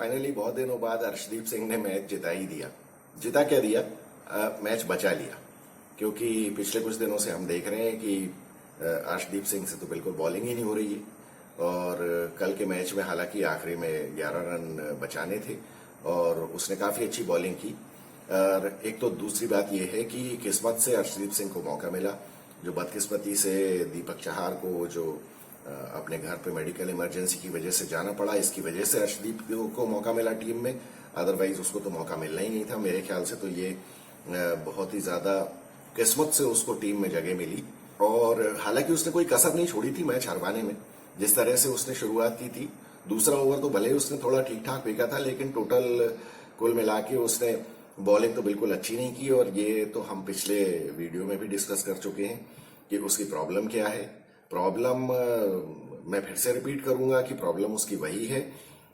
Finally बहुत दिनों बाद अर्शदीप सिंह ने मैच जिता ही दिया। जिता क्या दिया, मैच बचा लिया। क्योंकि पिछले कुछ दिनों से हम देख रहे हैं कि अर्शदीप सिंह से तो बिल्कुल बॉलिंग ही नहीं हो रही है। और कल के मैच में हालांकि आखिरी में 11 रन बचाने थे और उसने काफी अच्छी बॉलिंग की। और एक तो दूसरी बात यह है कि किस्मत से अर्शदीप सिंह को मौका मिला, जो बदकिस्मती से दीपक चहार को जो अपने घर पे मेडिकल इमरजेंसी की वजह से जाना पड़ा, इसकी वजह से अर्शदीप को मौका मिला टीम में। अदरवाइज उसको तो मौका मिलना ही नहीं था। मेरे ख्याल से तो ये बहुत ही ज्यादा किस्मत से उसको टीम में जगह मिली। और हालांकि उसने कोई कसर नहीं छोड़ी थी मैच हरवाने में। जिस तरह से उसने शुरुआत की थी, दूसरा ओवर तो भले उसने थोड़ा ठीक ठाक फेंका था, लेकिन टोटल कुल मिला के उसने बॉलिंग तो बिल्कुल अच्छी नहीं की। और ये तो हम पिछले वीडियो में भी डिस्कस कर चुके हैं कि उसकी प्रॉब्लम क्या है। प्रॉब्लम मैं फिर से रिपीट करूंगा कि प्रॉब्लम उसकी वही है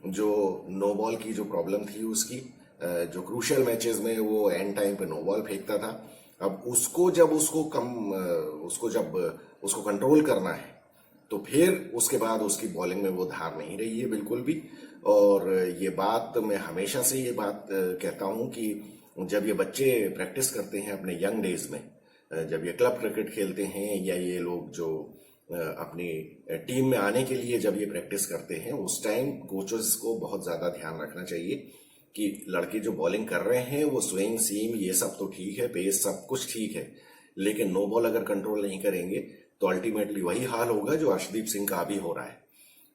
जो नो बॉल की जो प्रॉब्लम थी उसकी, जो क्रूशियल मैचेस में वो एंड टाइम पे नो बॉल फेंकता था। अब उसको कंट्रोल करना है तो फिर उसके बाद उसकी बॉलिंग में वो धार नहीं रही है बिल्कुल भी। और ये बात मैं हमेशा से ये बात कहता हूं कि जब ये बच्चे प्रैक्टिस करते हैं अपने यंग डेज में, जब ये क्लब क्रिकेट खेलते हैं या ये लोग जो अपनी टीम में आने के लिए जब ये प्रैक्टिस करते हैं, उस टाइम कोचेस को बहुत ज्यादा ध्यान रखना चाहिए कि लड़के जो बॉलिंग कर रहे हैं वो स्विंग सीम ये सब तो ठीक है, पेस सब कुछ ठीक है, लेकिन नो बॉल अगर कंट्रोल नहीं करेंगे तो अल्टीमेटली वही हाल होगा जो अर्शदीप सिंह का अभी हो रहा है।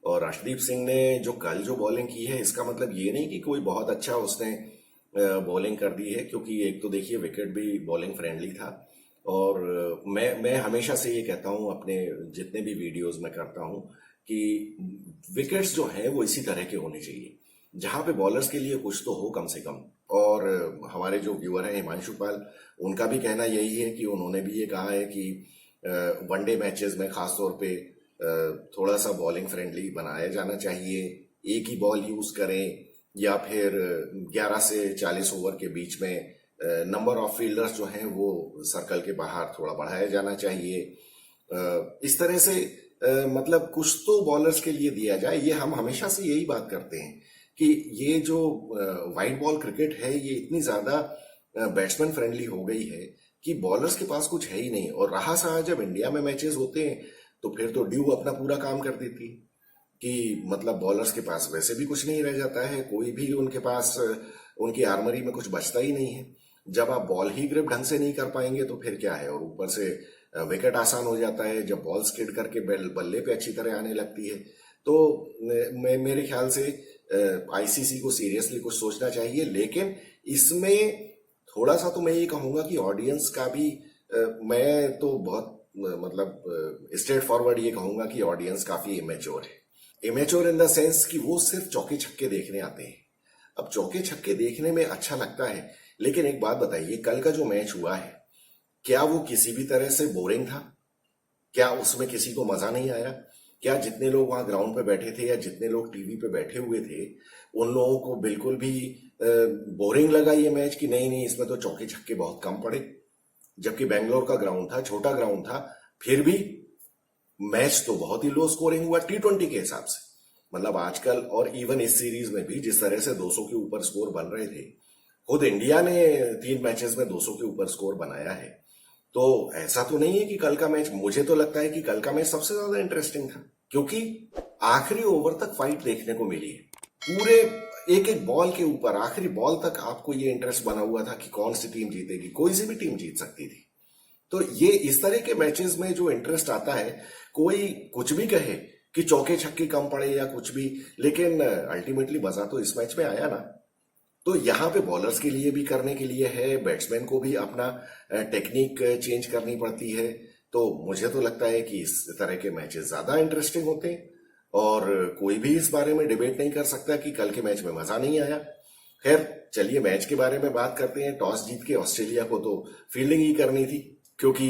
और अर्शदीप सिंह ने जो कल जो बॉलिंग की है, इसका मतलब ये नहीं कि कोई बहुत अच्छा उसने बॉलिंग कर दी है, क्योंकि एक तो देखिए विकेट भी बॉलिंग फ्रेंडली था। और मैं हमेशा से ये कहता हूं, अपने जितने भी वीडियोस में करता हूं, कि विकेट्स जो हैं वो इसी तरह के होने चाहिए जहां पे बॉलर्स के लिए कुछ तो हो कम से कम। और हमारे जो व्यूअर हैं हिमांशु पाल, उनका भी कहना यही है कि उन्होंने भी ये कहा है कि वनडे मैचेस में खासतौर पे थोड़ा सा बॉलिंग फ्रेंडली बनाया जाना चाहिए, एक ही बॉल यूज करें, या फिर 11 से 40 ओवर के बीच में नंबर ऑफ फील्डर्स जो हैं वो सर्कल के बाहर थोड़ा बढ़ाया जाना चाहिए। इस तरह से मतलब कुछ तो बॉलर्स के लिए दिया जाए। ये हम हमेशा से यही बात करते हैं कि ये जो वाइड बॉल क्रिकेट है ये इतनी ज्यादा बैट्समैन फ्रेंडली हो गई है कि बॉलर्स के पास कुछ है ही नहीं। और रहा सहा जब इंडिया में मैचेस होते हैं तो फिर तो ड्यू अपना पूरा काम कर देती है कि मतलब बॉलर्स के पास वैसे भी कुछ नहीं रह जाता है, कोई भी उनके पास उनकी आर्मरी में कुछ बचता ही नहीं है। जब आप बॉल ही ग्रिप ढंग से नहीं कर पाएंगे तो फिर क्या है। और ऊपर से विकेट आसान हो जाता है जब बॉल स्किड करके बल्ले पे अच्छी तरह आने लगती है। तो मेरे ख्याल से आईसीसी को सीरियसली कुछ सोचना चाहिए। लेकिन इसमें थोड़ा सा तो मैं ये कहूंगा कि ऑडियंस का भी मैं तो बहुत मतलब स्ट्रेट फॉरवर्ड ये कहूंगा कि ऑडियंस काफी इमेच्योर है। इमेच्योर इन द सेंस कि वो सिर्फ चौके छक्के देखने आते हैं। अब चौके छक्के देखने में अच्छा लगता है, लेकिन एक बात बताइए, कल का जो मैच हुआ है क्या वो किसी भी तरह से बोरिंग था? क्या उसमें किसी को मजा नहीं आया? क्या जितने लोग वहां ग्राउंड पे बैठे थे या जितने लोग टीवी पे बैठे हुए थे उन लोगों को बिल्कुल भी बोरिंग लगा ये मैच कि नहीं नहीं इसमें तो चौके छक्के बहुत कम पड़े? जबकि बेंगलोर का ग्राउंड था, छोटा ग्राउंड था, फिर भी मैच तो बहुत ही लो स्कोरिंग हुआ T20 के हिसाब से। मतलब आजकल और इवन इस सीरीज में भी जिस तरह से 200 के ऊपर स्कोर बन रहे थे, खुद इंडिया ने 3 मैचेस में 200 के ऊपर स्कोर बनाया है। तो ऐसा तो नहीं है कि कल का मैच, मुझे तो लगता है कि कल का मैच सबसे ज्यादा इंटरेस्टिंग था, क्योंकि आखिरी ओवर तक फाइट देखने को मिली है। पूरे एक एक बॉल के ऊपर आखिरी बॉल तक आपको ये इंटरेस्ट बना हुआ था कि कौन सी टीम जीतेगी, कोई सी भी टीम जीत सकती थी। तो ये इस तरह के मैचेस में जो इंटरेस्ट आता है, कोई कुछ भी कहे कि चौके छक्के कम पड़े या कुछ भी, लेकिन अल्टीमेटली मजा तो इस मैच में आया ना। तो यहाँ पे बॉलर्स के लिए भी करने के लिए है, बैट्समैन को भी अपना टेक्निक चेंज करनी पड़ती है। तो मुझे तो लगता है कि इस तरह के मैचेस ज्यादा इंटरेस्टिंग होते हैं और कोई भी इस बारे में डिबेट नहीं कर सकता कि कल के मैच में मजा नहीं आया। खैर चलिए मैच के बारे में बात करते हैं। टॉस जीत के ऑस्ट्रेलिया को तो फील्डिंग ही करनी थी, क्योंकि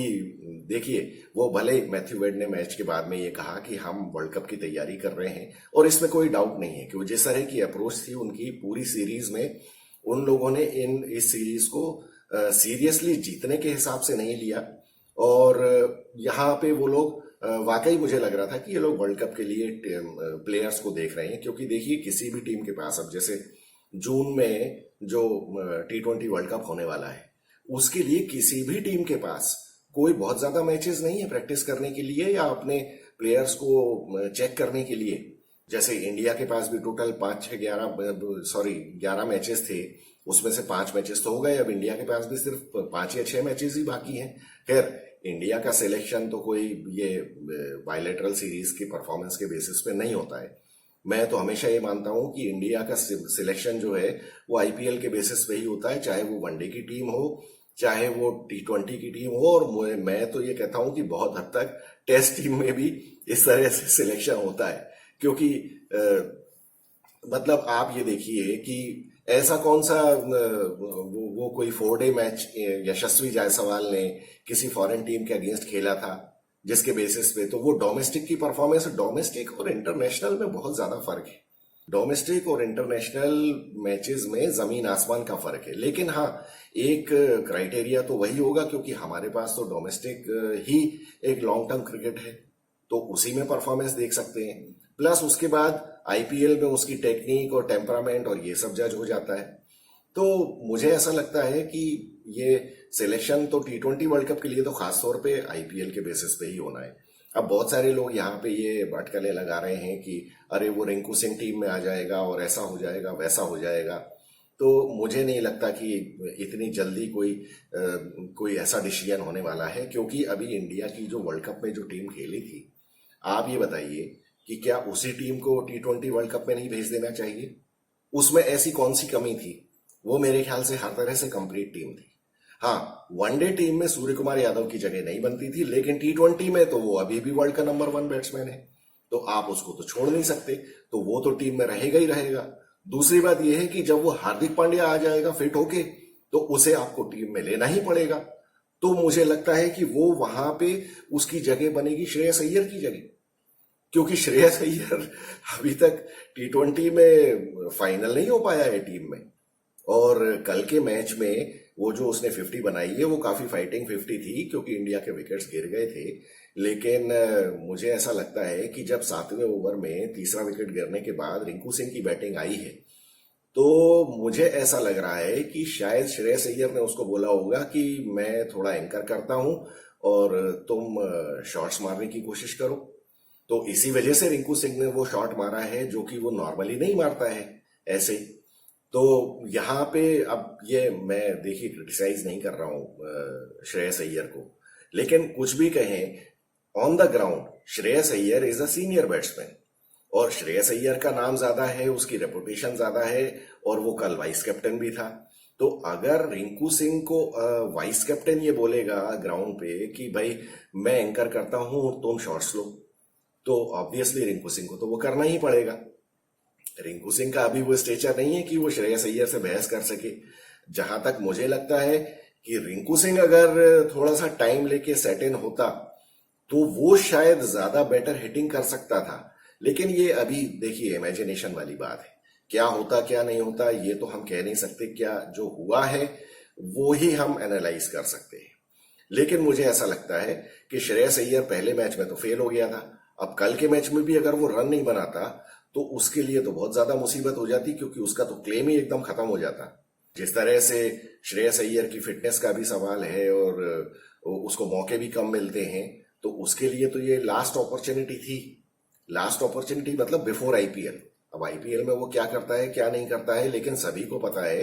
देखिए वो भले मैथ्यू वेड ने मैच के बाद में ये कहा कि हम वर्ल्ड कप की तैयारी कर रहे हैं, और इसमें कोई डाउट नहीं है कि जिस तरह की अप्रोच थी उनकी पूरी सीरीज में, उन लोगों ने इस सीरीज को सीरियसली जीतने के हिसाब से नहीं लिया। और यहाँ पे वो लोग वाकई मुझे लग रहा था कि ये लोग वर्ल्ड कप के लिए प्लेयर्स को देख रहे हैं, क्योंकि देखिए किसी भी टीम के पास अब जैसे जून में जो T20 वर्ल्ड कप होने वाला है, उसके लिए किसी भी टीम के पास कोई बहुत ज्यादा मैचेस नहीं है प्रैक्टिस करने के लिए या अपने प्लेयर्स को चेक करने के लिए। जैसे इंडिया के पास भी टोटल 11 मैचेस थे, उसमें से 5 मैचेस तो हो गए। अब इंडिया के पास भी सिर्फ 5 या 6 मैचेस ही बाकी हैं। खैर, इंडिया का सिलेक्शन तो कोई ये बायलैटरल सीरीज की परफॉर्मेंस के बेसिस पे नहीं होता है। मैं तो हमेशा ये मानता हूं कि इंडिया का सिलेक्शन जो है वो आईपीएल के बेसिस पे ही होता है, चाहे वो वनडे की टीम हो, चाहे वो T20 की टीम हो। और मैं तो ये कहता हूं कि बहुत हद तक टेस्ट टीम में भी इस तरह से सिलेक्शन होता है, क्योंकि मतलब आप ये देखिए कि ऐसा कौन सा वो कोई 4 डे मैच यशस्वी जायसवाल ने किसी फॉरेन टीम के अगेंस्ट खेला था जिसके बेसिस पे, तो वो डोमेस्टिक की परफॉर्मेंस, डोमेस्टिक और इंटरनेशनल में बहुत ज्यादा फर्क है। डोमेस्टिक और इंटरनेशनल मैचेस में जमीन आसमान का फर्क है। लेकिन हाँ, एक क्राइटेरिया तो वही होगा, क्योंकि हमारे पास तो डोमेस्टिक ही एक लॉन्ग टर्म क्रिकेट है, तो उसी में परफॉर्मेंस देख सकते हैं। प्लस उसके बाद आईपीएल में उसकी टेक्निक और टेम्परामेंट और ये सब जज हो जाता है। तो मुझे ऐसा लगता है कि ये सिलेक्शन तो T20 वर्ल्ड कप के लिए तो खास तौर पे आईपीएल के बेसिस पे ही होना है। अब बहुत सारे लोग यहाँ पे ये भटकले लगा रहे हैं कि अरे वो रिंकू सिंह टीम में आ जाएगा और ऐसा हो जाएगा वैसा हो जाएगा। तो मुझे नहीं लगता कि इतनी जल्दी कोई ऐसा डिसीजन होने वाला है, क्योंकि अभी इंडिया की जो वर्ल्ड कप में जो टीम खेली थी, आप ये बताइए कि क्या उसी टीम को T20 वर्ल्ड कप में नहीं भेज देना चाहिए? उसमें ऐसी कौन सी कमी थी? वो मेरे ख्याल से हर तरह से कंप्लीट टीम थी। हाँ, वनडे टीम में सूर्य कुमार यादव की जगह नहीं बनती थी, लेकिन T20 में तो वो अभी भी वर्ल्ड का नंबर 1 बैट्समैन है, तो आप उसको तो छोड़ नहीं सकते, तो वो तो टीम में रहेगा ही रहेगा। दूसरी बात यह है कि जब वो हार्दिक पांड्या आ जाएगा फिट होके, तो उसे आपको टीम में लेना ही पड़ेगा। तो मुझे लगता है कि वो वहां पे उसकी जगह बनेगी श्रेयस अय्यर की जगह, क्योंकि श्रेयस अय्यर अभी तक T20 में फाइनल नहीं हो पाया है टीम में। और कल के मैच में वो जो उसने 50 बनाई है वो काफी फाइटिंग 50 थी, क्योंकि इंडिया के विकेट्स गिर गए थे। लेकिन मुझे ऐसा लगता है कि जब 7वें ओवर में तीसरा विकेट गिरने के बाद रिंकू सिंह की बैटिंग आई है, तो मुझे ऐसा लग रहा है कि शायद श्रेयस अय्यर ने उसको बोला होगा कि मैं थोड़ा एंकर करता हूं और तुम शॉट्स मारने की कोशिश करो। तो इसी वजह से रिंकू सिंह ने वो शॉट मारा है जो कि वो नॉर्मली नहीं मारता है ऐसे। तो यहाँ पे अब ये मैं देखिए क्रिटिसाइज नहीं कर रहा हूँ श्रेयस अय्यर को, लेकिन कुछ भी कहें, on the ground Shreyas Iyer is a senior batsman, और श्रेयस अय्यर का नाम ज्यादा है, उसकी रेपुटेशन ज्यादा है, और वो कल वाइस कैप्टन भी था। तो अगर रिंकू सिंह को वाइस कैप्टन ये बोलेगा ग्राउंड पे कि भाई मैं एंकर करता हूं तुम शॉट्स लो, तो ऑब्वियसली रिंकू सिंह को तो वो करना ही पड़ेगा। रिंकू सिंह का अभी वो स्टेचर नहीं है कि वो श्रेयस अय्यर से बहस कर सके। जहां तक मुझे लगता है कि रिंकू सिंह अगर थोड़ा सा टाइम लेके सेट इन होता तो वो शायद ज्यादा बेटर हिटिंग कर सकता था। लेकिन ये अभी देखिए इमेजिनेशन वाली बात है, क्या होता क्या नहीं होता ये तो हम कह नहीं सकते। क्या जो हुआ है वो ही हम एनालाइज कर सकते हैं। लेकिन मुझे ऐसा लगता है कि श्रेयस अय्यर पहले मैच में तो फेल हो गया था, अब कल के मैच में भी अगर वो रन नहीं बनाता तो उसके लिए तो बहुत ज्यादा मुसीबत हो जाती, क्योंकि उसका तो क्लेम ही एकदम खत्म हो जाता। जिस तरह से श्रेयस अय्यर की फिटनेस का भी सवाल है और उसको मौके भी कम मिलते हैं, तो उसके लिए तो ये लास्ट अपॉर्चुनिटी थी। लास्ट अपॉर्चुनिटी मतलब बिफोर आईपीएल। अब आईपीएल में वो क्या करता है क्या नहीं करता है, लेकिन सभी को पता है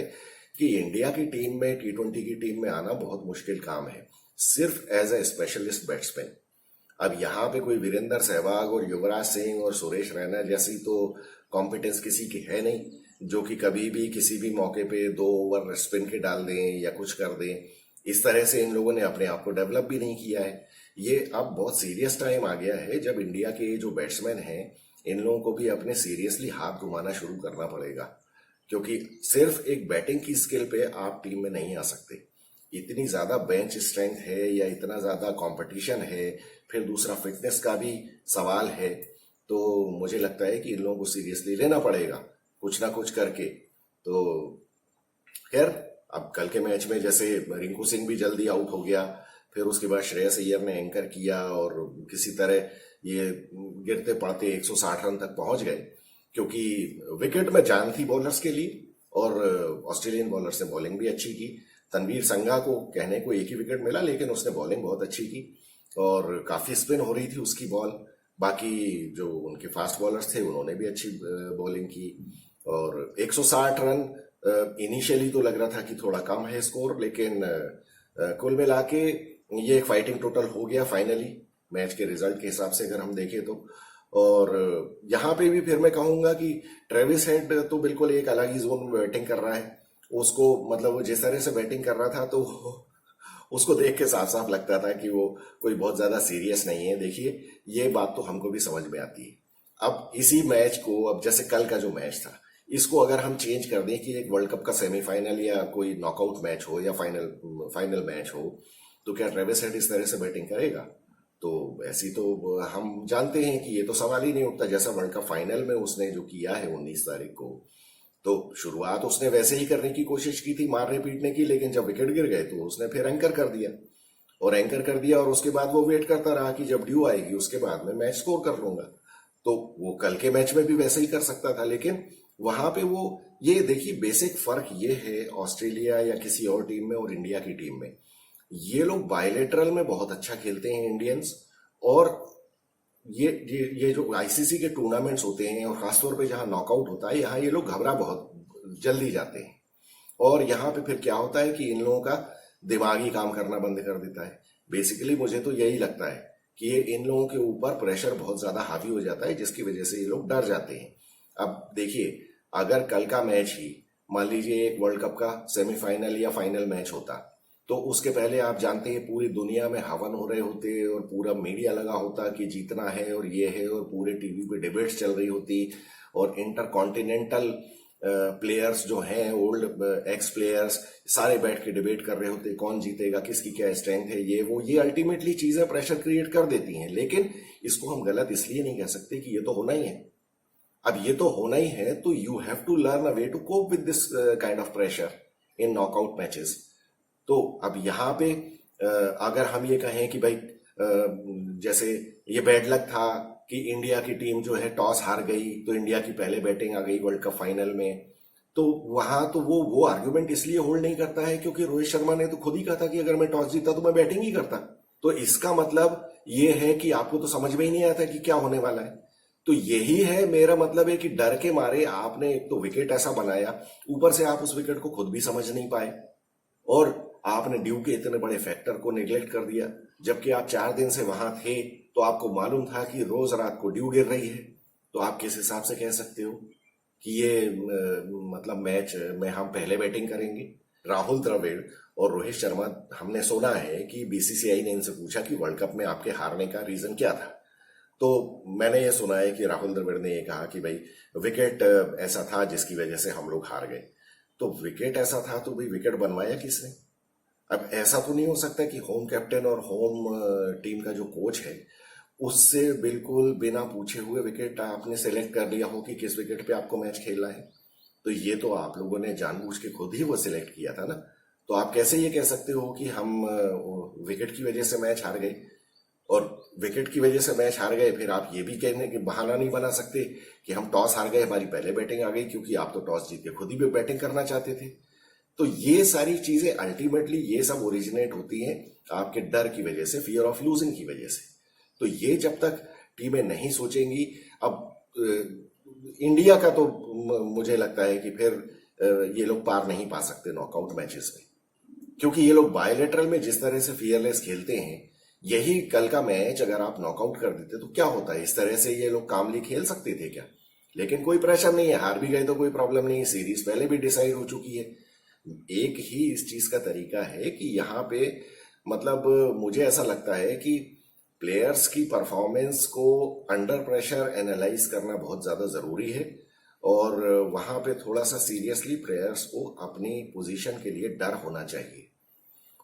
कि इंडिया की टीम में T20 की टीम में आना बहुत मुश्किल काम है, सिर्फ एज ए स्पेशलिस्ट बैट्समैन। अब यहाँ पे कोई वीरेंद्र सहवाग और युवराज सिंह और सुरेश रैना जैसी तो कॉम्पिटेंस किसी की है नहीं, जो कि कभी भी किसी भी मौके पे 2 ओवर स्पिन के डाल दें या कुछ कर दें। इस तरह से इन लोगों ने अपने आप को डेवलप भी नहीं किया है। ये अब बहुत सीरियस टाइम आ गया है जब इंडिया के जो बैट्समैन हैं इन लोगों को भी अपने सीरियसली हाथ घुमाना शुरू करना पड़ेगा, क्योंकि सिर्फ एक बैटिंग की स्किल पे आप टीम में नहीं आ सकते। इतनी ज्यादा बेंच स्ट्रेंथ है या इतना ज्यादा कंपटीशन है, फिर दूसरा फिटनेस का भी सवाल है। तो मुझे लगता है कि इन लोगों को सीरियसली लेना पड़ेगा कुछ ना कुछ करके। तो खैर, अब कल के मैच में जैसे रिंकू सिंह भी जल्दी आउट हो गया, फिर उसके बाद श्रेयस अय्यर ने एंकर किया और किसी तरह ये गिरते पड़ते 160 रन तक पहुंच गए, क्योंकि विकेट में जान थी बॉलर्स के लिए और ऑस्ट्रेलियन बॉलर्स ने बॉलिंग भी अच्छी की। तनवीर संगा को कहने को एक ही विकेट मिला, लेकिन उसने बॉलिंग बहुत अच्छी की और काफी स्पिन हो रही थी उसकी बॉल। बाकी जो उनके फास्ट बॉलर्स थे उन्होंने भी अच्छी बॉलिंग की और 160 रन इनिशियली तो लग रहा था कि थोड़ा कम है स्कोर, लेकिन कुल मिला के ये एक फाइटिंग टोटल हो गया फाइनली मैच के रिजल्ट के हिसाब से अगर हम देखें तो। और यहाँ पे भी फिर मैं कहूंगा कि ट्रेविस हेड तो बिल्कुल एक अलग ही जोन में बैटिंग कर रहा है। उसको मतलब वो जिस तरह से बैटिंग कर रहा था तो उसको देख के साफ साफ लगता था कि वो कोई बहुत ज्यादा सीरियस नहीं है। देखिए ये बात तो हमको भी समझ में आती है। अब इसी मैच को, अब जैसे कल का जो मैच था, इसको अगर हम चेंज कर दें कि एक वर्ल्ड कप का सेमीफाइनल या कोई नॉकआउट मैच हो या फाइनल मैच हो, तो क्या ट्रेविस हेड इस तरह से बैटिंग करेगा? तो ऐसी तो हम जानते हैं कि ये तो सवाल ही नहीं उठता। जैसा वर्ल्ड कप फाइनल में उसने जो किया है 19 तारीख को, तो शुरुआत उसने वैसे ही करने की कोशिश की थी, मारने पीटने की, लेकिन जब विकेट गिर गए तो उसने फिर एंकर कर दिया और उसके बाद वो वेट करता रहा कि जब ड्यू आएगी उसके बाद में मैच स्कोर कर लूंगा। तो वो कल के मैच में भी वैसे ही कर सकता था, लेकिन वहां पे वो, ये देखिए बेसिक फर्क ये है ऑस्ट्रेलिया या किसी और टीम में और इंडिया की टीम में। ये लोग बायलेटरल में बहुत अच्छा खेलते हैं इंडियंस, और ये जो आईसीसी के टूर्नामेंट्स होते हैं और खासतौर पे जहां नॉकआउट होता है, यहाँ ये लोग घबरा बहुत जल्दी जाते हैं और यहाँ पे फिर क्या होता है कि इन लोगों का दिमागी काम करना बंद कर देता है। बेसिकली मुझे तो यही लगता है कि ये इन लोगों के ऊपर प्रेशर बहुत ज्यादा हावी हो जाता है, जिसकी वजह से ये लोग डर जाते हैं। अब देखिए, अगर कल का मैच ही मान लीजिए एक वर्ल्ड कप का सेमीफाइनल या फाइनल मैच होता, तो उसके पहले आप जानते हैं पूरी दुनिया में हवन हो रहे होते और पूरा मीडिया लगा होता कि जीतना है और ये है, और पूरे टीवी पे डिबेट्स चल रही होती और इंटरकॉन्टिनेंटल प्लेयर्स जो हैं, ओल्ड एक्स प्लेयर्स, सारे बैठ के डिबेट कर रहे होते कौन जीतेगा, किसकी क्या स्ट्रेंथ है, ये वो। ये अल्टीमेटली चीजें प्रेशर क्रिएट कर देती हैं, लेकिन इसको हम गलत इसलिए नहीं कह सकते कि ये तो होना ही है। अब ये तो होना ही है तो you have to learn a way to cope with this kind of pressure in knockout matches. तो अब यहाँ पे अगर हम ये कहें कि भाई जैसे ये बैड लक था कि इंडिया की टीम जो है टॉस हार गई, तो इंडिया की पहले बैटिंग आ गई वर्ल्ड कप फाइनल में, तो वहां तो वो आर्ग्यूमेंट इसलिए होल्ड नहीं करता है क्योंकि रोहित शर्मा ने तो खुद ही कहा था कि अगर मैं टॉस जीता तो मैं बैटिंग ही करता। तो इसका मतलब ये है कि आपको तो समझ में ही नहीं आता कि क्या होने वाला है। तो यही है मेरा मतलब है कि डर के मारे आपने एक तो विकेट ऐसा बनाया, ऊपर से आप उस विकेट को खुद भी समझ नहीं पाए और आपने ड्यू के इतने बड़े फैक्टर को नेग्लेक्ट कर दिया, जबकि आप 4 दिन से वहां थे तो आपको मालूम था कि रोज रात को ड्यू गिर रही है। तो आप किस हिसाब से कह सकते हो कि ये मतलब मैच में हम पहले बैटिंग करेंगे? राहुल द्रविड़ और रोहित शर्मा, हमने सुना है कि बीसीसीआई ने इनसे पूछा कि वर्ल्ड कप में आपके हारने का रीजन क्या था, तो मैंने ये सुना है कि राहुल द्रविड़ ने ये कहा कि भाई विकेट ऐसा था जिसकी वजह से हम लोग हार गए। तो विकेट ऐसा था तो भाई विकेट बनवाया किसने? अब ऐसा तो नहीं हो सकता कि होम कैप्टन और होम टीम का जो कोच है उससे बिल्कुल बिना पूछे हुए विकेट आपने सेलेक्ट कर लिया हो कि किस विकेट पे आपको मैच खेलना है। तो ये तो आप लोगों ने जानबूझ के खुद ही वो सिलेक्ट किया था ना। तो आप कैसे ये कह सकते हो कि हम विकेट की वजह से मैच हार गए? और विकेट की वजह से मैच हार गए, फिर आप ये भी कहने की बहाना नहीं बना सकते कि हम टॉस हार गए, हमारी पहले बैटिंग आ गई, क्योंकि आप तो टॉस जीत के खुद ही बैटिंग करना चाहते थे। तो ये सारी चीजें अल्टीमेटली ये सब ओरिजिनेट होती हैं आपके डर की वजह से, फियर ऑफ लूजिंग की वजह से। तो ये जब तक टीमें नहीं सोचेंगी, अब इंडिया का तो मुझे लगता है कि फिर ये लोग पार नहीं पा सकते नॉकआउट मैचेस में, क्योंकि ये लोग बायलेटरल में जिस तरह से फियरलेस खेलते हैं, यही कल का मैच अगर आप नॉकआउट कर देते तो क्या होता है? इस तरह से ये लोग कामली खेल सकते थे क्या? लेकिन कोई प्रेशर नहीं है, हार भी गए तो कोई प्रॉब्लम नहीं है, सीरीज पहले भी डिसाइड हो चुकी है। एक ही इस चीज का तरीका है कि यहाँ पे मतलब मुझे ऐसा लगता है कि प्लेयर्स की परफॉर्मेंस को अंडर प्रेशर एनालाइज करना बहुत ज्यादा जरूरी है, और वहां पे थोड़ा सा सीरियसली प्लेयर्स को अपनी पोजीशन के लिए डर होना चाहिए।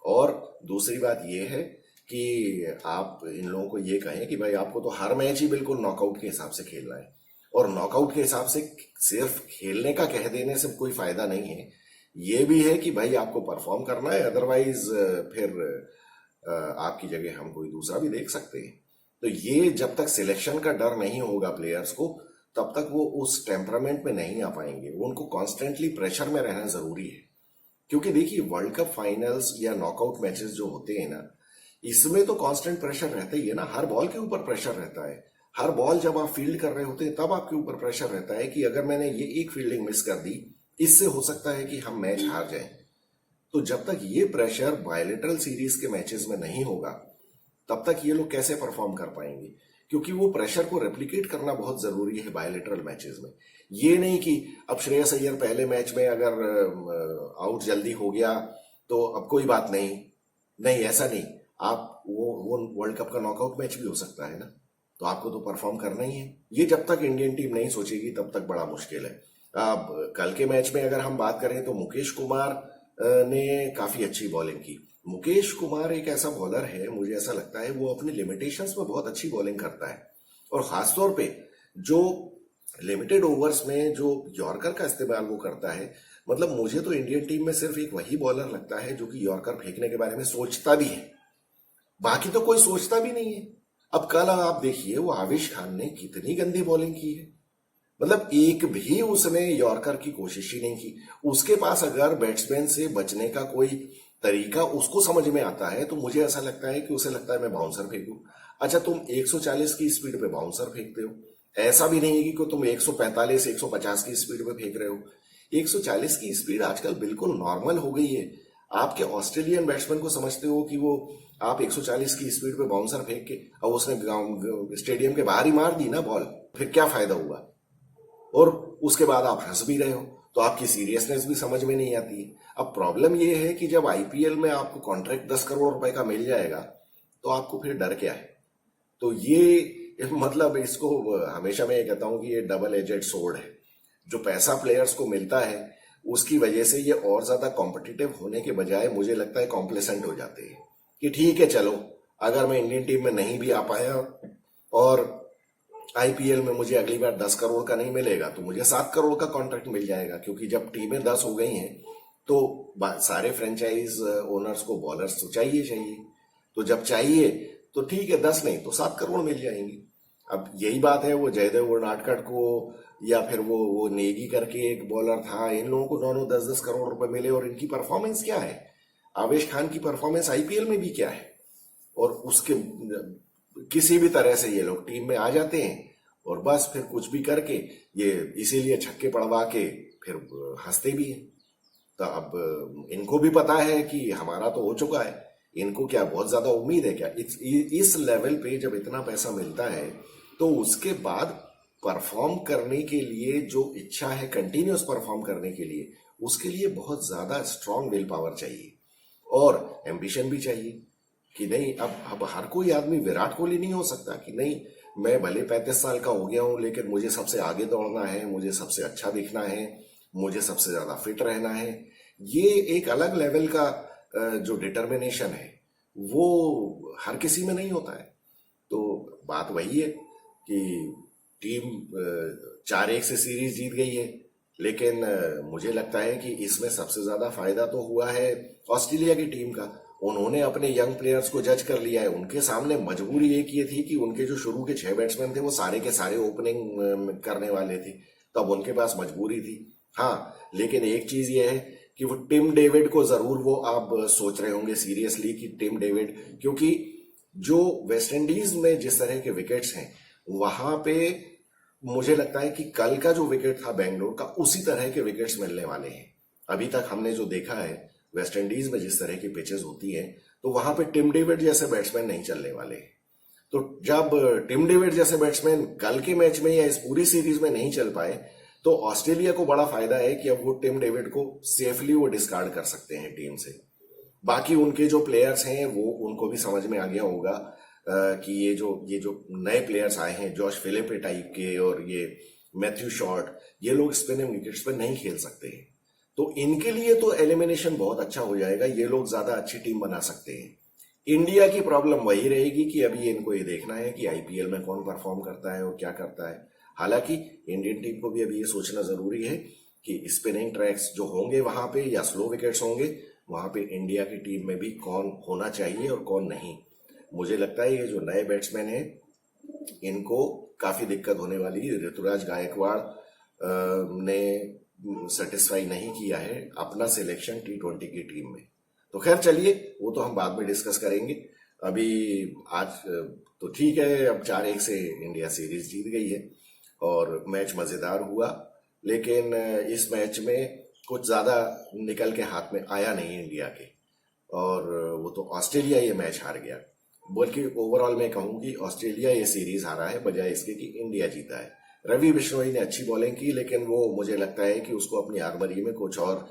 और दूसरी बात यह है कि आप इन लोगों को ये कहें कि भाई आपको तो हर मैच ही बिल्कुल नॉकआउट के हिसाब से खेलना है, और नॉकआउट के हिसाब से सिर्फ खेलने का कह देने से कोई फायदा नहीं है। ये भी है कि भाई आपको परफॉर्म करना है, अदरवाइज फिर आपकी जगह हम कोई दूसरा भी देख सकते हैं। तो ये जब तक सिलेक्शन का डर नहीं होगा प्लेयर्स को, तब तक वो उस टेम्परामेंट में नहीं आ पाएंगे। उनको कॉन्स्टेंटली प्रेशर में रहना जरूरी है, क्योंकि देखिए वर्ल्ड कप फाइनल्स या नॉकआउट मैचेस जो होते हैं ना, इसमें तो कांस्टेंट प्रेशर रहता ही है ना। हर बॉल के ऊपर प्रेशर रहता है। हर बॉल जब आप फील्ड कर रहे होते हैं तब आपके ऊपर प्रेशर रहता है कि अगर मैंने ये एक फील्डिंग मिस कर दी, इससे हो सकता है कि हम मैच हार जाएं। तो जब तक ये प्रेशर बायलैटरल सीरीज के मैचेस में नहीं होगा, तब तक ये लोग कैसे परफॉर्म कर पाएंगे? क्योंकि वो प्रेशर को रेप्लिकेट करना बहुत जरूरी है बायलैटरल मैचेस में। ये नहीं कि अब श्रेयस अय्यर पहले मैच में अगर आउट जल्दी हो गया तो अब कोई बात नहीं, नहीं ऐसा नहीं। आप वो वर्ल्ड कप का नॉकआउट मैच भी हो सकता है ना, तो आपको तो परफॉर्म करना ही है। ये जब तक इंडियन टीम नहीं सोचेगी तब तक बड़ा मुश्किल है। अब कल के मैच में अगर हम बात करें तो मुकेश कुमार ने काफी अच्छी बॉलिंग की। मुकेश कुमार एक ऐसा बॉलर है, मुझे ऐसा लगता है वो अपनी लिमिटेशंस में बहुत अच्छी बॉलिंग करता है, और खासतौर पे जो लिमिटेड ओवर्स में जो यॉर्कर का इस्तेमाल वो करता है। मतलब मुझे तो इंडियन टीम में सिर्फ एक वही बॉलर लगता है जो कि यॉर्कर फेंकने के बारे में सोचता भी है, बाकी तो कोई सोचता भी नहीं है। अब कल आप देखिए वो आविश खान ने कितनी गंदी बॉलिंग की है। मतलब एक भी उसने यॉर्कर की कोशिश ही नहीं की। उसके पास अगर बैट्समैन से बचने का कोई तरीका उसको समझ में आता है तो मुझे ऐसा लगता है कि उसे लगता है मैं बाउंसर फेंकूं। अच्छा, तुम 140 की स्पीड पे बाउंसर फेंकते हो, ऐसा भी नहीं है कि तुम 145 150 की स्पीड पे फेंक रहे हो। 140 की स्पीड आजकल बिल्कुल नॉर्मल हो गई है। आपके ऑस्ट्रेलियन बैट्समैन को समझते हो कि वो आप 140 की स्पीड पे बाउंसर फेंक के अब उसने स्टेडियम के बाहर ही मार दी ना बॉल, फिर क्या फायदा हुआ? और उसके बाद आप हंस भी रहे हो, तो आपकी सीरियसनेस भी समझ में नहीं आती है। अब प्रॉब्लम यह है कि जब आईपीएल में आपको कॉन्ट्रैक्ट 10 करोड़ रुपए का मिल जाएगा तो आपको फिर डर क्या है? तो ये मतलब इसको हमेशा मैं ये कहता हूं कि ये डबल एजेड सोर्ड है। जो पैसा प्लेयर्स को मिलता है उसकी वजह से ये और ज्यादा कॉम्पिटिटिव होने के बजाय मुझे लगता है कॉम्प्लेसेंट हो जाते हैं कि ठीक है चलो, अगर मैं इंडियन टीम में नहीं भी आ पाया और आईपीएल में मुझे अगली बार 10 करोड़ का नहीं मिलेगा तो मुझे 7 करोड़ का कॉन्ट्रैक्ट मिल जाएगा। क्योंकि जब टीमें 10 हो गई हैं तो सारे फ्रेंचाइज ओनर्स को बॉलर्स तो चाहिए चाहिए। तो जब चाहिए तो ठीक है, 10 नहीं तो 7 करोड़ मिल जाएंगे। अब यही बात है, वो जयदेव उनाडकट को या फिर वो नेगी करके एक बॉलर था, इन लोगों को दोनों 10-10 करोड़ रुपए मिले और इनकी परफॉर्मेंस क्या है? आवेश खान की परफॉर्मेंस आईपीएल में भी क्या है? और उसके किसी भी तरह से ये लोग टीम में आ जाते हैं और बस फिर कुछ भी करके ये इसीलिए छक्के पड़वा के फिर हंसते भी हैं। तो अब इनको भी पता है कि हमारा तो हो चुका है, इनको क्या बहुत ज्यादा उम्मीद है क्या? इस लेवल पे जब इतना पैसा मिलता है तो उसके बाद परफॉर्म करने के लिए जो इच्छा है, कंटिन्यूस परफॉर्म करने के लिए, उसके लिए बहुत ज्यादा स्ट्रांग विल पावर चाहिए और एम्बिशन भी चाहिए कि नहीं अब हर कोई आदमी विराट कोहली नहीं हो सकता कि नहीं मैं भले 35 साल का हो गया हूं लेकिन मुझे सबसे आगे दौड़ना है, मुझे सबसे अच्छा दिखना है, मुझे सबसे ज्यादा फिट रहना है। ये एक अलग लेवल का जो डिटर्मिनेशन है वो हर किसी में नहीं होता है। तो बात वही है कि टीम 4-1 से सीरीज जीत गई है, लेकिन मुझे लगता है कि इसमें सबसे ज्यादा फायदा तो हुआ है ऑस्ट्रेलिया की टीम का। उन्होंने अपने यंग प्लेयर्स को जज कर लिया है। उनके सामने मजबूरी एक ये थी कि उनके जो शुरू के 6 बैट्समैन थे वो सारे के सारे ओपनिंग करने वाले थे, तब उनके पास मजबूरी थी। हाँ, लेकिन एक चीज ये है कि वो टिम डेविड को जरूर वो आप सोच रहे होंगे सीरियसली कि टिम डेविड, क्योंकि जो वेस्ट इंडीज में जिस तरह के विकेट्स हैं वहां पे मुझे लगता है कि कल का जो विकेट था बेंगलोर का, उसी तरह के विकेट्स मिलने वाले हैं। अभी तक हमने जो देखा है वेस्ट इंडीज में जिस तरह की पिचेस होती हैं तो वहां पे टिम डेविड जैसे बैट्समैन नहीं चलने वाले। तो जब टिम डेविड जैसे बैट्समैन कल के मैच में या इस पूरी सीरीज में नहीं चल पाए तो ऑस्ट्रेलिया को बड़ा फायदा है कि अब वो टिम डेविड को सेफली वो डिस्कार्ड कर सकते हैं टीम से। बाकी उनके जो प्लेयर्स हैं वो उनको भी समझ में आ गया होगा कि ये जो नए प्लेयर्स आए हैं जॉश फिलिप टाइप के और ये मैथ्यू शॉर्ट, ये लोग स्पिनिंग विकेट्स पर नहीं खेल सकते हैं। तो इनके लिए तो एलिमिनेशन बहुत अच्छा हो जाएगा, ये लोग ज्यादा अच्छी टीम बना सकते हैं। इंडिया की प्रॉब्लम वही रहेगी कि अभी इनको ये देखना है कि आईपीएल में कौन परफॉर्म करता है और क्या करता है। हालांकि इंडियन टीम को भी अभी ये सोचना जरूरी है कि स्पिनिंग ट्रैक्स जो होंगे वहां पे या स्लो विकेट्स होंगे वहां पे इंडिया की टीम में भी कौन होना चाहिए और कौन नहीं। मुझे लगता है ये जो नए बैट्समैन हैं इनको काफी दिक्कत होने वाली है। ऋतुराज गायकवाड़ ने सेटिस्फाई नहीं किया है अपना सिलेक्शन T20 की टीम में। तो खैर चलिए वो तो हम बाद में डिस्कस करेंगे। अभी आज तो ठीक है, अब 4-1 से इंडिया सीरीज जीत गई है और मैच मजेदार हुआ, लेकिन इस मैच में कुछ ज्यादा निकल के हाथ में आया नहीं इंडिया के, और वो तो ऑस्ट्रेलिया ये मैच हार गया। बल्कि ओवरऑल मैं कहूं कि ऑस्ट्रेलिया ये सीरीज हारा है बजाय इसके कि इंडिया जीता है। रवि बिश्नोई ने अच्छी बॉलिंग की, लेकिन वो मुझे लगता है कि उसको अपनी आर्मरी में कुछ और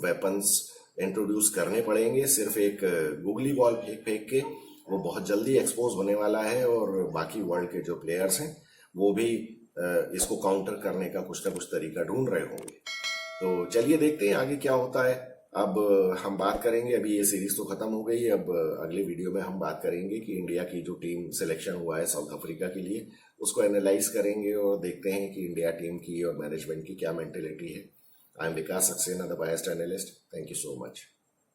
वेपन्स इंट्रोड्यूस करने पड़ेंगे। सिर्फ एक गुगली बॉल फेंक फेंक के वो बहुत जल्दी एक्सपोज होने वाला है, और बाकी वर्ल्ड के जो प्लेयर्स हैं वो भी इसको काउंटर करने का कुछ ना कुछ तरीका ढूंढ रहे होंगे। तो चलिए देखते हैं आगे क्या होता है। अब हम बात करेंगे, अभी ये सीरीज तो खत्म हो गई है, अब अगले वीडियो में हम बात करेंगे कि इंडिया की जो टीम सिलेक्शन हुआ है साउथ अफ्रीका के लिए उसको एनालाइज करेंगे और देखते हैं कि इंडिया टीम की और मैनेजमेंट की क्या मेंटेलिटी है। I am Vikas Saxena, the biased analyst. Thank you so much.